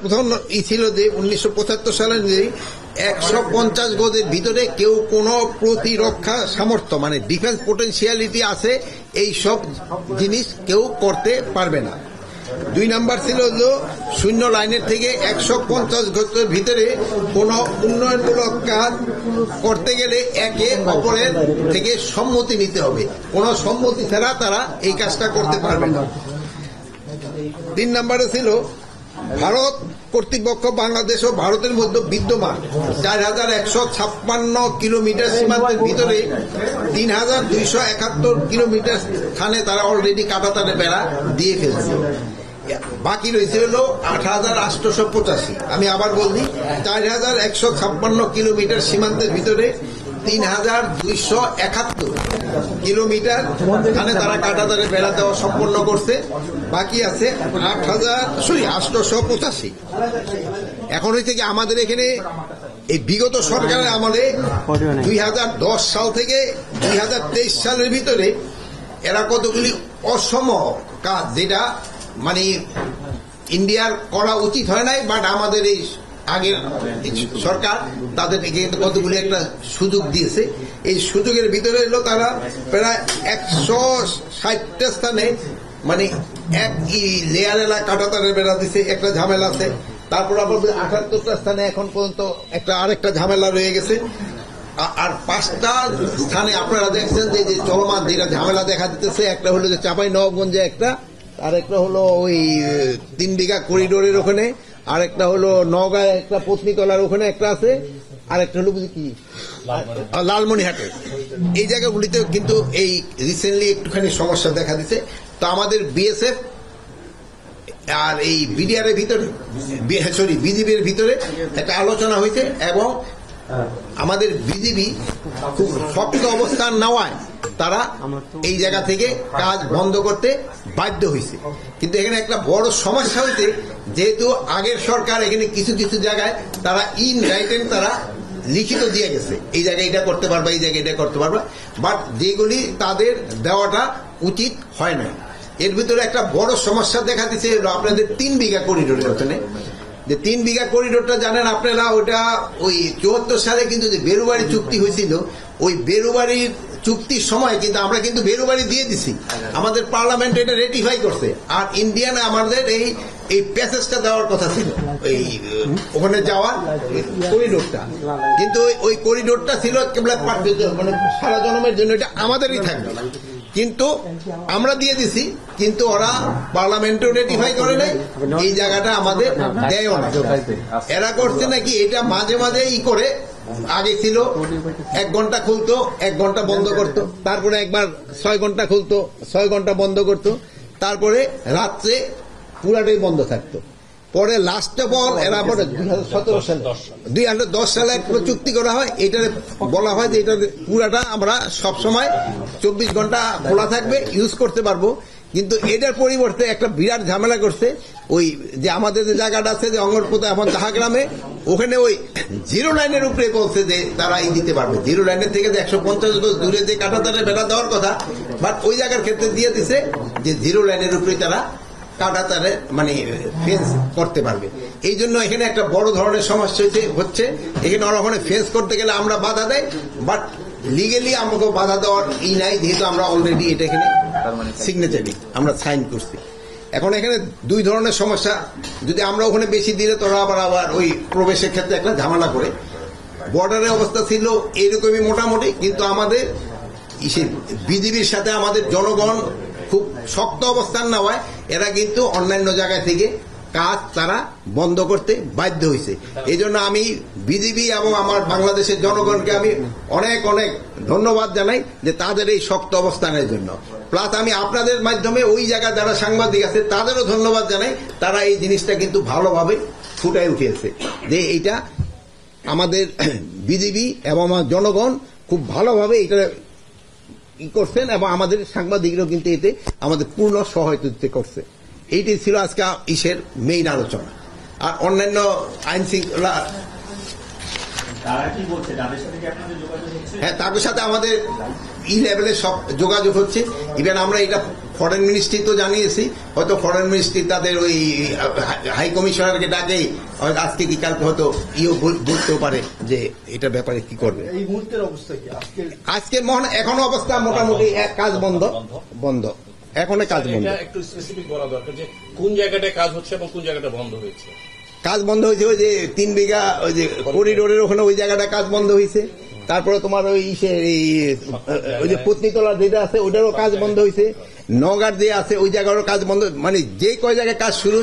প্রথম ছিল যে 1975 সালের যে 150 গজের ভিতরে কেউ কোনো প্রতিরক্ষা সামর্থ্য মানে ডিফেন্স পোটেনশিয়ালিটি আছে এই সব জিনিস কেউ করতে পারবে না। 2 নাম্বার ছিল শূন্য লাইনের থেকে 150 গজের ভিতরে কোনো উন্নয়নমূলক কাজ করতে গেলে একে অপরের থেকে সম্মতি নিতে হবে, কোনো সম্মতি ছাড়া তারা এই কাজটা করতে পারবে না। 3 নম্বরে ছিল ভারত কর্তৃপক্ষ বাংলাদেশ ও ভারতের মধ্যে বিদ্যমান 4156 কিলোমিটার সীমান্তের ভিতরে 3271 কিলোমিটার স্থানে তারা অলরেডি কাঁটাতারে বেড়া দিয়ে ফেলছে। বাকি রয়েছে 8885। আমি আবার বলছি 4156 কিলোমিটার সীমান্তের ভিতরে 3271 কিলোমিটার স্থানে তারা কাঁটাতারে বেড়া দেওয়া সম্পন্ন করছে। বাকি আছে 885। এখন হয়েছে কি আমাদের এখানে এই বিগত সরকারের আমলে 2010 সাল থেকে 2023 সালের ভিতরে এরা কতগুলি অসম কাজ যেটা মানে ইন্ডিয়ার করা উচিত হয় নাই, বাট আমাদের এই আগের সরকার তাদেরকে কতগুলি একটা সুযোগ দিয়েছে। এই সুযোগের ভিতরে এলো তারা প্রায় 160টা স্থানে মানে এক লেয়ার এলাকা কাঁটাতারের বেড়া দিছে, একটা ঝামেলা আছে। তারপর আবার 78টা স্থানে এখন পর্যন্ত আরেকটা ঝামেলা রয়ে গেছে। আর 5টা স্থানে আপনারা দেখছেন যে চলমান যেটা ঝামেলা দেখা দিতেছে, একটা হলো যে চাঁপাইনবাবগঞ্জে একটা, আর একটা হলো ওই 3 বিঘা করিডোরের ওখানে, আর একটা হলো নওগাঁয় একটা পত্নীতলার ওখানে একটা আছে, আর একটা হলো কি লালমনিরহাটে। এই জায়গাগুলিতে কিন্তু এই রিসেন্টলি একটুখানি সমস্যা দেখা দিচ্ছে। তো আমাদের বিএসএফ আর এই বিডিআর এর ভিতরে বিজিবির ভিতরে একটা আলোচনা হয়েছে এবং আমাদের বিজিবি খুব শক্ত অবস্থান নেওয়ায় তারা এই জায়গা থেকে কাজ বন্ধ করতে বাধ্য হয়েছে। কিন্তু এখানে একটা বড় সমস্যা হয়েছে, যেহেতু আগের সরকার এখানে কিছু কিছু জায়গায় তারা ইন রাইটেন তারা লিখিত দিয়ে গেছে, এই জায়গায় এটা করতে পারবা, এই জায়গায় এটা করতে পারবা, বাট যেগুলি তাদের দেওয়াটা উচিত হয় না। এর ভিতরে একটা বড় সমস্যা দেখা দিচ্ছে আপনাদের 3 বিঘা করিডোরের ওখানে। যে 3 বিঘা করিডোরটা জানেন আপনারা, ওটা ওই 74 সালে কিন্তু যে বেরুবাড়ি চুক্তি হয়েছিল, ওই বেরুবাড়ির চুক্তির সময় কিন্তু আমরা কিন্তু বেরুবাড়ি দিয়ে দিছি, আমাদের পার্লামেন্ট এটা রেটিফাই করছে। আর ইন্ডিয়ানে আমাদের এই প্যাসেজটা দেওয়ার কথা ছিল, এই ওখানে যাওয়ার করিডোরটা, কিন্তু ওই করিডোরটা ছিল মানে সারা জনমের জন্য, এটা আমাদেরই থাকবে। কিন্তু আমরা দিয়ে দিছি, কিন্তু ওরা পার্লামেন্টেও রেটিফাই করে নাই, এই জায়গাটা আমাদের দেয়ও না। এরা করছে নাকি এটা মাঝে মাঝে করে, আগে ছিল 1 ঘন্টা খুলতো 1 ঘন্টা বন্ধ করতো, তারপরে একবার 6 ঘন্টা খুলতো 6 ঘন্টা বন্ধ করতো, তারপরে রাত্রে পুরাটাই বন্ধ থাকতো। পরে লাস্ট অফ অল এরা 2010 সালে একটা চুক্তি করা হয়, এটা বলা হয় যে এটা পুরাটা আমরা সবসময় 24 ঘন্টা খোলা থাকবে, ইউজ করতে পারবো। কিন্তু এটার পরিবর্তে একটা বিরাট ঝামেলা করছে, ওই যে আমাদের যে জায়গাটা আছে যে অঙ্গরপোতা এখন জাহাগ্রামে, ওখানে ওই 0 লাইনের উপরে বলছে যে তারা দিতে পারবে। 0 লাইনের থেকে যে 150 গজ দূরে যে কাঁটাতারে বেড়া দেওয়ার কথা, বাট ওই জায়গার ক্ষেত্রে দিয়ে দিছে যে 0 লাইনের উপরে তারা কাঁটাতারে মানে ফেন্স করতে পারবে। এই জন্য এখানে একটা বড় ধরনের সমস্যা হচ্ছে। এখানে ওখানে ফেন্স করতে গেলে আমরা বাধা দেয়, বাট লিগেলি আমাকে বাধা দেওয়ার নাই, যেহেতু আমরা অলরেডি এটা এখানে সিগনেচারি আমরা সাইন করছি। এখন এখানে 2 ধরনের সমস্যা, যদি আমরা ওখানে বেশি দিলে তোরা আবার ওই প্রবেশের ক্ষেত্রে একটা ঝামেলা করে। বর্ডারের অবস্থা ছিল এরকমই মোটামুটি, কিন্তু আমাদের বিজিবির সাথে আমাদের জনগণ খুব শক্ত অবস্থান নেওয়ায় এরা কিন্তু অন্যান্য জায়গা থেকে কাজ তারা বন্ধ করতে বাধ্য হয়েছে। এই জন্য আমি বিজিবি এবং আমার বাংলাদেশের জনগণকে আমি অনেক অনেক ধন্যবাদ জানাই যে তাদের এই শক্ত অবস্থানের জন্য। প্লাস আমি আপনাদের মাধ্যমে ওই জায়গায় যারা সাংবাদিক আছে তাদেরও ধন্যবাদ জানাই, তারা এই জিনিসটা কিন্তু ভালোভাবে ফুটাই উঠিয়েছে যে এইটা আমাদের বিজিবি এবং আমার জনগণ খুব ভালোভাবে এটা করছেন, এবং আমাদের সাংবাদিকরাও কিন্তু এতে আমাদের পূর্ণ সহায়তা করছে। এইটাই ছিল আজকে ইসের মেইন আলোচনা। আর অন্যান্য আইন শৃঙ্খলা, হ্যাঁ, তাদের সাথে আমাদের লেভেলে সব যোগাযোগ হচ্ছে। ইভেন আমরা এটা ফরেন মিনিস্ট্রি তো জানিয়েছি, হয়তো ফরেন মিনিস্ট্রি তাদের ওই হাই কমিশনারকে ডাকে আজকে কি কালকে হয়তো বলতেও পারে যে এটার ব্যাপারে কি করবে। এই মুহূর্তের অবস্থা কি আজকে এখনো অবস্থা মোটামুটি কাজ বন্ধ এখনো কাজ বন্ধ। একটু স্পেসিফিক বলা দরকার যে কোন জায়গাটায় কাজ হচ্ছে এবং কোন জায়গাটা বন্ধ হয়েছে। কাজ বন্ধ হয়েছে ওই যে 3 বিঘা ওই যে করিডোরের ওখানে ওই জায়গাটা কাজ বন্ধ হয়েছে। তারপরে তোমার ওই যে পত্নীতলা যেটা আছে ওটারও কাজ বন্ধ হয়েছে। নওগাঁর যে আছে ওই জায়গারও কাজ বন্ধ, মানে যে কয় জায়গায় কাজ শুরু